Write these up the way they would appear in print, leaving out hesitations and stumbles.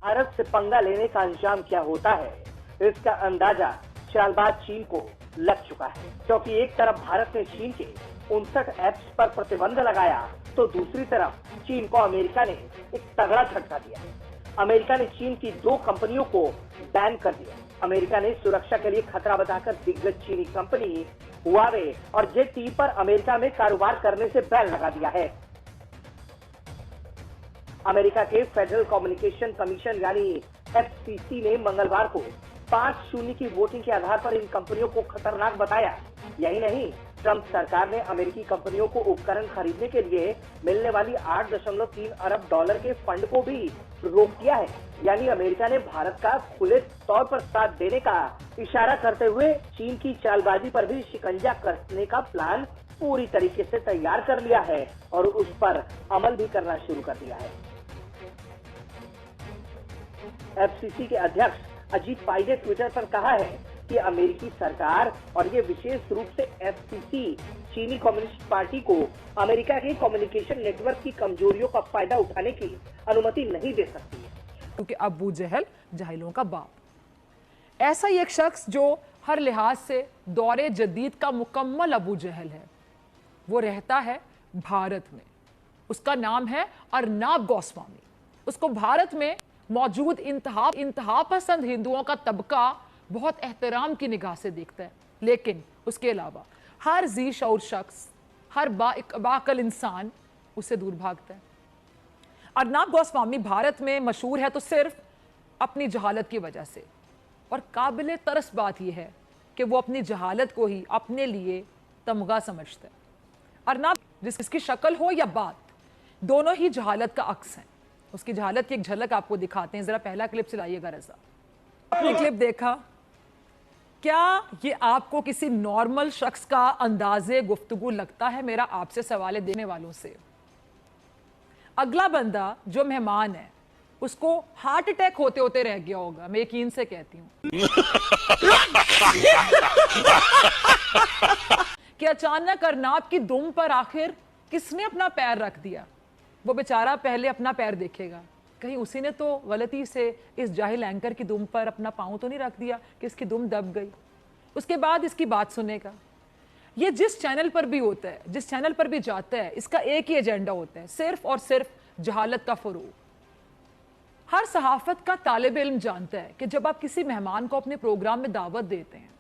भारत से पंगा लेने का इंतजाम क्या होता है, इसका अंदाजा चालबाज चीन को लग चुका है। क्योंकि एक तरफ भारत ने चीन के 59 ऐप्स पर प्रतिबंध लगाया, तो दूसरी तरफ चीन को अमेरिका ने एक तगड़ा झटका दिया। अमेरिका ने चीन की 2 कंपनियों को बैन कर दिया। अमेरिका ने सुरक्षा के लिए खतरा बताकर दिग्गज चीनी कंपनी हुआवे और ZTE पर अमेरिका में कारोबार करने से बैन लगा दिया है। अमेरिका के फेडरल कम्युनिकेशन कमीशन यानी FCC ने मंगलवार को 5-0 की वोटिंग के आधार पर इन कंपनियों को खतरनाक बताया। यही नहीं, ट्रंप सरकार ने अमेरिकी कंपनियों को उपकरण खरीदने के लिए मिलने वाली 8.3 अरब डॉलर के फंड को भी रोक दिया है। यानी अमेरिका ने भारत का खुले तौर पर साथ देने का इशारा करते हुए चीन की चालबाजी पर भी शिकंजा कसने का प्लान पूरी तरीके से तैयार कर लिया है और उस पर अमल भी करना शुरू कर दिया है। FCC के अध्यक्ष अजीत पाई ने ट्विटर पर कहा है कि अमेरिकी सरकार और ये विशेष रूप से FCC चीनी कम्युनिस्ट पार्टी को अमेरिका के कम्युनिकेशन नेटवर्क की कमजोरियों का फायदा उठाने की अनुमति नहीं दे सकती है। क्योंकि अबू जहल जाहिलों का बाप, ऐसा ही एक शख्स जो हर लिहाज से दौरे जदीद का मुकम्मल अबू जहल है, वो रहता है भारत में। उसका नाम है अर्नाब गोस्वामी। उसको भारत में मौजूद इंतहा पसंद हिंदुओं का तबका बहुत एहतराम की निगाह से देखता है, लेकिन उसके अलावा हर जी शऊर शख्स, हर बाअक्ल इंसान उससे दूर भागता है। अर्नाब गोस्वामी भारत में मशहूर है तो सिर्फ अपनी जहालत की वजह से, और काबिल तरस बात यह है कि वो अपनी जहालत को ही अपने लिए तमगा समझता है। अर्नाब जिसकी शक्ल हो या बात, दोनों ही जहालत का अक्स हैं। उसकी जहालत की एक झलक आपको दिखाते हैं, जरा पहला क्लिप चलाइएगा रजा। आपने क्लिप देखा, क्या ये आपको किसी नॉर्मल शख्स का अंदाजे गुफ्तगू लगता है? मेरा आपसे सवाल है देने वालों से। अगला बंदा जो मेहमान है उसको हार्ट अटैक होते होते रह गया होगा, मैं यकीन से कहती हूं कि अचानक अर्नाब की दुम पर आखिर किसने अपना पैर रख दिया। वो बेचारा पहले अपना पैर देखेगा, कहीं उसी ने तो गलती से इस जाहिल एंकर की दुम पर अपना पांव तो नहीं रख दिया कि इसकी दुम दब गई। उसके बाद इसकी बात सुनेगा। ये जिस चैनल पर भी होता है, जिस चैनल पर भी जाता है, इसका एक ही एजेंडा होता है, सिर्फ और सिर्फ जहालत का फरोग। हर सहाफत का तालिब इल्म जानता है कि जब आप किसी मेहमान को अपने प्रोग्राम में दावत देते हैं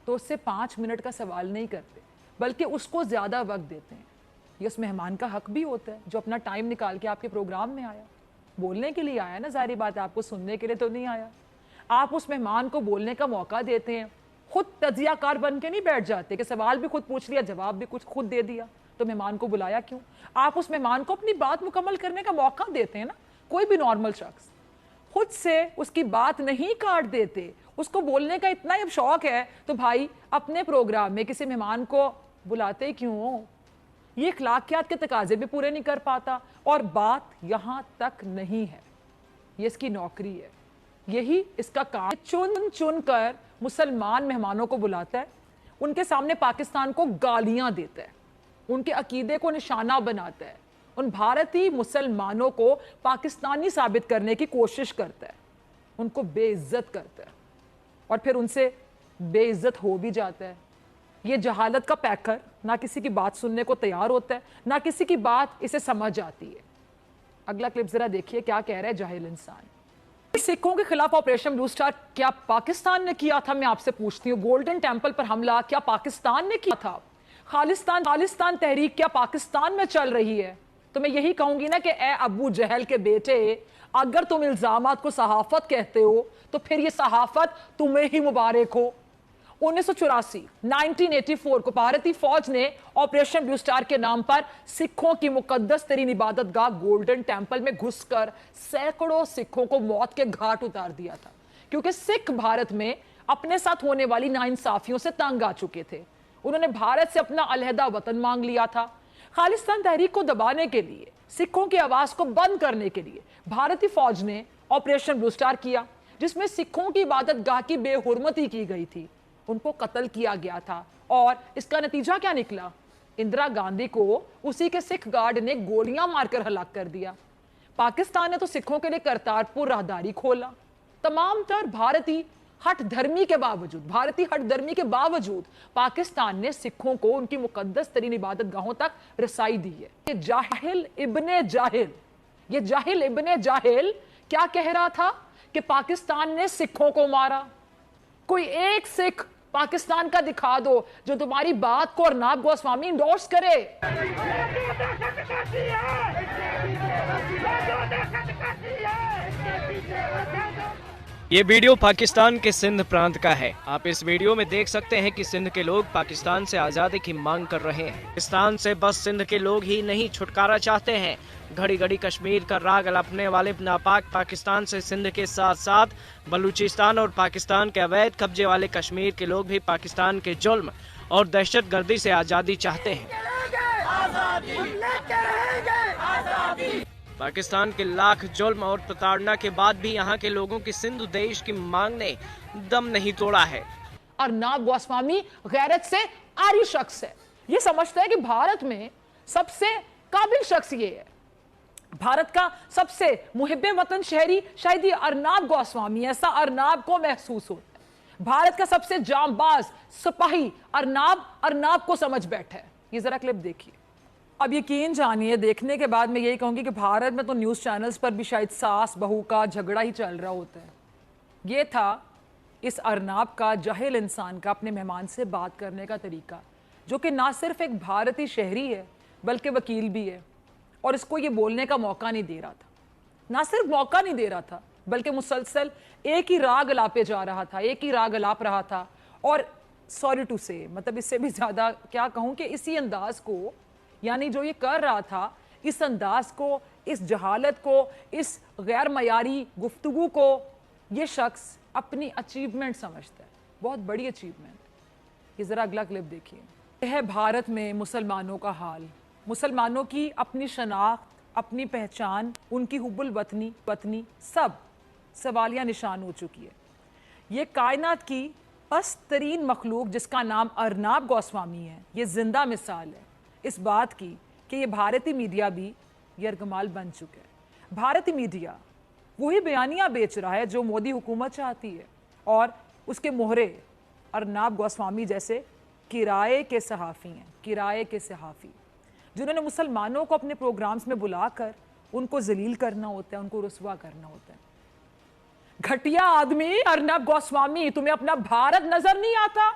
तो उससे 5 मिनट का सवाल नहीं करते, बल्कि उसको ज्यादा वक्त देते हैं। ये उस मेहमान का हक भी होता है जो अपना टाइम निकाल के आपके प्रोग्राम में आया, बोलने के लिए आया ना, जाहिर बात है आपको सुनने के लिए तो नहीं आया। आप उस मेहमान को बोलने का मौका देते हैं, खुद तजियाकार बन के नहीं बैठ जाते कि सवाल भी खुद पूछ लिया, जवाब भी कुछ खुद दे दिया, तो मेहमान को बुलाया क्यों? आप उस मेहमान को अपनी बात मुकम्मल करने का मौका देते हैं ना। कोई भी नॉर्मल शख्स खुद से उसकी बात नहीं काट देते, उसको बोलने का इतना ही शौक है तो भाई अपने प्रोग्राम में किसी मेहमान को बुलाते क्यों? ये इखलाकियात के तकाजे भी पूरे नहीं कर पाता, और बात यहां तक नहीं है, ये इसकी नौकरी है, यही इसका काम। चुन चुन कर मुसलमान मेहमानों को बुलाता है, उनके सामने पाकिस्तान को गालियां देता है, उनके अकीदे को निशाना बनाता है, उन भारतीय मुसलमानों को पाकिस्तानी साबित करने की कोशिश करता है, उनको बेइज्जत करता है और फिर उनसे बेइज्जत हो भी जाता है। ये जहालत का पैकर ना किसी की बात सुनने को तैयार होता है, ना किसी की बात इसे समझ आती है। अगला क्लिप जरा देखिए क्या कह रहा है जाहिल इंसान। सिखों के खिलाफ ऑपरेशन ब्लू स्टार क्या पाकिस्तान ने किया था? मैं आपसे पूछती हूँ, गोल्डन टेंपल पर हमला क्या पाकिस्तान ने किया था? खालिस्तान तहरीक क्या पाकिस्तान में चल रही है? तो मैं यही कहूंगी ना कि ए अबू जहल के बेटे, अगर तुम इल्जामात को सहाफत कहते हो तो फिर ये सहाफत तुम्हें ही मुबारक हो। 1984 को भारतीय फौज ने ऑपरेशन ब्लू स्टार के नाम पर सिखों की मुकद्दस तरीन इबादतगाह गोल्डन टेंपल में घुसकर सैकड़ों सिखों को मौत के घाट उतार दिया था, क्योंकि सिख भारत में अपने साथ होने वाली नाइंसाफियों से तंग आ चुके थे। उन्होंने भारत से अपना अलहदा वतन मांग लिया था। खालिस्तान तहरीक को दबाने के लिए, सिखों की आवाज को बंद करने के लिए भारतीय फौज ने ऑपरेशन ब्लू स्टार किया, जिसमें सिखों की इबादतगाह की बेहुरमती की गई थी, उनको कत्ल किया गया था। और इसका नतीजा क्या निकला? इंदिरा गांधी को उसी के सिख गार्ड ने गोलियां मारकर हलाक कर दिया। पाकिस्तान ने तो सिखों के लिए करतारपुर राहदारी खोला। तमाम तर भारतीय हट धर्मी के बावजूद पाकिस्तान ने सिखों को उनकी मुकद्दस तरीन इबादत गाहों तक रसाई दी है। ये जाहिल इब्ने जाहिल क्या कह रहा था कि पाकिस्तान ने सिखों को मारा। कोई एक सिख पाकिस्तान का दिखा दो जो तुम्हारी बात को अर्नाब गोस्वामी इंडोर्स करे। ये वीडियो पाकिस्तान के सिंध प्रांत का है। आप इस वीडियो में देख सकते हैं कि सिंध के लोग पाकिस्तान से आज़ादी की मांग कर रहे हैं। पाकिस्तान से बस सिंध के लोग ही नहीं छुटकारा चाहते हैं, घड़ी घड़ी कश्मीर का राग अलापने वाले नापाक पाकिस्तान से सिंध के साथ साथ बलूचिस्तान और पाकिस्तान के अवैध कब्जे वाले कश्मीर के लोग भी पाकिस्तान के जुल्म और दहशतगर्दी से आज़ादी चाहते हैं। पाकिस्तान के लाख जुल्म और प्रताड़ना के बाद भी यहाँ के लोगों की सिंधु देश की मांग ने दम नहीं तोड़ा है। अर्नाब गोस्वामी गैरत से आरी शख्स है। ये समझता है कि भारत में सबसे काबिल शख्स ये है, भारत का सबसे मुहिब्बे वतन शहरी शायद ये अर्नाब गोस्वामी, ऐसा अर्नाब को महसूस होता है। भारत का सबसे जांबाज सिपाही अर्नाब को समझ बैठा है। ये जरा क्लिप देखिए। अब यकीन जानिए, देखने के बाद मैं यही कहूंगी कि भारत में तो न्यूज़ चैनल्स पर भी शायद सास बहू का झगड़ा ही चल रहा होता है। ये था इस अर्नाब का, जाहिल इंसान का, अपने मेहमान से बात करने का तरीका, जो कि ना सिर्फ एक भारतीय शहरी है बल्कि वकील भी है, और इसको ये बोलने का मौका नहीं दे रहा था। ना सिर्फ मौका नहीं दे रहा था बल्कि मुसलसल एक ही राग अलापे जा रहा था, एक ही राग अलाप रहा था। और सॉरी टू से, मतलब इससे भी ज़्यादा क्या कहूँ कि इसी अंदाज को, यानी जो ये कर रहा था, इस अंदाज को, इस जहालत को, इस गैर मयारी गुफ्तगू को ये शख्स अपनी अचीवमेंट समझता है, बहुत बड़ी अचीवमेंट। ये ज़रा अगला क्लिप देखिए। यह है भारत में मुसलमानों का हाल। मुसलमानों की अपनी शनाख्त, अपनी पहचान, उनकी हुब्बुल वतनी सब सवालिया निशान हो चुकी है। ये कायनात की पस्त तरीन मखलूक जिसका नाम अर्नाब गोस्वामी है, ये जिंदा मिसाल है इस बात की कि ये भारतीय मीडिया भी यरगमाल बन चुका है। भारतीय मीडिया वही बयानियाँ बेच रहा है जो मोदी हुकूमत चाहती है, और उसके मोहरे अर्नाब गोस्वामी जैसे किराए के सहाफ़ी जिन्होंने मुसलमानों को अपने प्रोग्राम्स में बुलाकर उनको जलील करना होता है, उनको रुसवा करना होता है। घटिया आदमी अर्नाब गोस्वामी, तुम्हें अपना भारत नजर नहीं आता?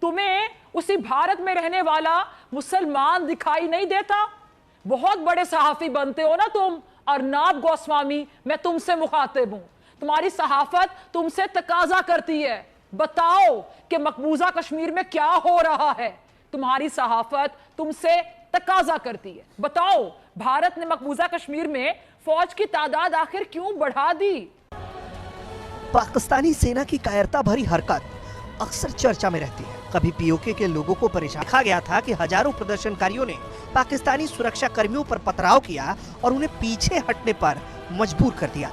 तुम्हें उसी भारत में रहने वाला मुसलमान दिखाई नहीं देता? बहुत बड़े सहाफी बनते हो ना तुम अर्नाब गोस्वामी, मैं तुमसे मुखातिब हूं। तुम्हारी सहाफत तुमसे तकाजा करती है, बताओ कि मकबूजा कश्मीर में क्या हो रहा है। तुम्हारी सहाफत तुमसे तकाजा करती है, बताओ भारत ने मकबूजा कश्मीर में फौज की तादाद आखिर क्यों बढ़ा दी? पाकिस्तानी सेना की कायरता भरी हरकत अक्सर चर्चा में रहती है। कभी पीओके के लोगों को परेशान देखा गया था कि हजारों प्रदर्शनकारियों ने पाकिस्तानी सुरक्षा कर्मियों पर पथराव किया और उन्हें पीछे हटने पर मजबूर कर दिया।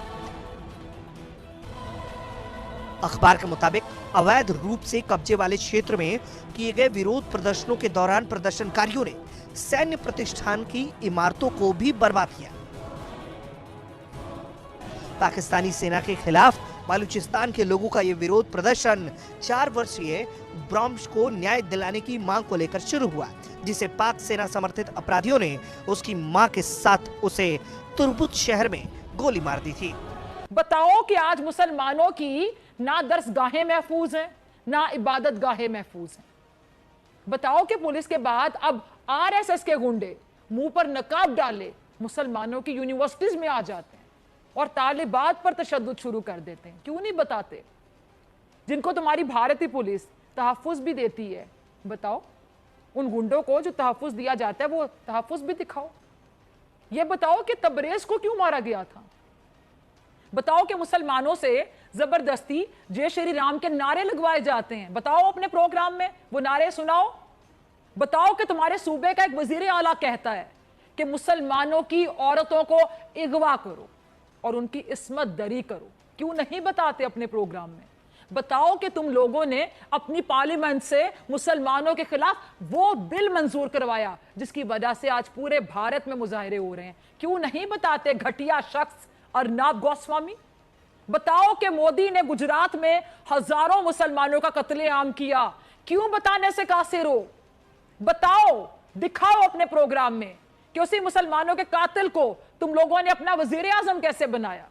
अखबार के मुताबिक अवैध रूप से कब्जे वाले क्षेत्र में किए गए विरोध प्रदर्शनों के दौरान प्रदर्शनकारियों ने सैन्य प्रतिष्ठान की इमारतों को भी बर्बाद किया। पाकिस्तानी सेना के खिलाफ बलूचिस्तान के लोगों का ये विरोध प्रदर्शन 4 वर्षीय ब्रॉम्स को न्याय दिलाने की मांग को लेकर शुरू हुआ, जिसे पाक सेना समर्थित अपराधियों ने उसकी मां के साथ उसे तुर्बुत शहर में गोली मार दी थी। बताओ कि आज मुसलमानों की ना दरसगाहें महफूज हैं, ना इबादत गाहें महफूज हैं। बताओ कि पुलिस के बाद अब आरएसएस के गुंडे मुंह पर नकाब डाले मुसलमानों की यूनिवर्सिटीज में आ जाते हैं और तालिबात पर तशद्दुद शुरू कर देते हैं। क्यों नहीं बताते? जिनको तुम्हारी भारतीय पुलिस तहफ़्फ़ुज़ भी देती है, बताओ उन गुंडों को जो तहफ़्फ़ुज़ दिया जाता है वो तहफ़्फ़ुज़ भी दिखाओ। ये बताओ कि तबरेज़ को क्यों मारा गया था? बताओ कि मुसलमानों से जबरदस्ती जय श्री राम के नारे लगवाए जाते हैं, बताओ अपने प्रोग्राम में वो नारे सुनाओ। बताओ कि तुम्हारे सूबे का एक वजीर आला कहता है कि मुसलमानों की औरतों को अगवा करो और उनकी इस्मत दरी करो। क्यों नहीं बताते अपने प्रोग्राम में? बताओ कि तुम लोगों ने अपनी पार्लियामेंट से मुसलमानों के खिलाफ वो बिल मंजूर करवाया जिसकी वजह से आज पूरे भारत में मुजाहिरे हो रहे हैं। क्यों नहीं बताते घटिया शख्स अर्नब गोस्वामी? बताओ कि मोदी ने गुजरात में हजारों मुसलमानों का कत्लेआम किया, क्यों बताने से कासिर हो? बताओ, दिखाओ अपने प्रोग्राम में कि उसी मुसलमानों के कातिल को तुम लोगों ने अपना वजीर आजम कैसे बनाया।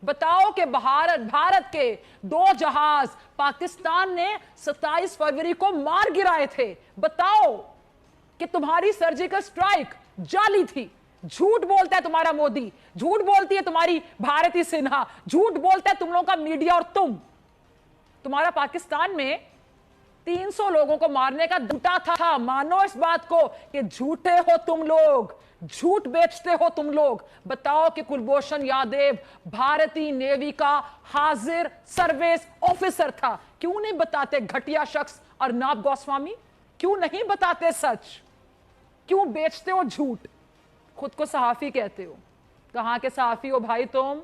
बताओ कि भारत के 2 जहाज पाकिस्तान ने 27 फरवरी को मार गिराए थे। बताओ कि तुम्हारी सर्जिकल स्ट्राइक जाली थी। झूठ बोलता है तुम्हारा मोदी, झूठ बोलती है तुम्हारी भारती सिन्हा, झूठ बोलता है तुम लोगों का मीडिया और तुम्हारा पाकिस्तान में 300 लोगों को मारने का झूठा था। मानो इस बात को कि झूठे हो तुम लोग, झूठ बेचते हो तुम लोग। बताओ कि कुलभूषण यादव भारतीय नेवी का हाजिर सर्विस ऑफिसर था, क्यों नहीं बताते घटिया शख्स अर्नब गोस्वामी? क्यों नहीं बताते सच? क्यों बेचते हो झूठ? खुद को सहाफी कहते हो, कहां के सहाफी हो भाई तुम?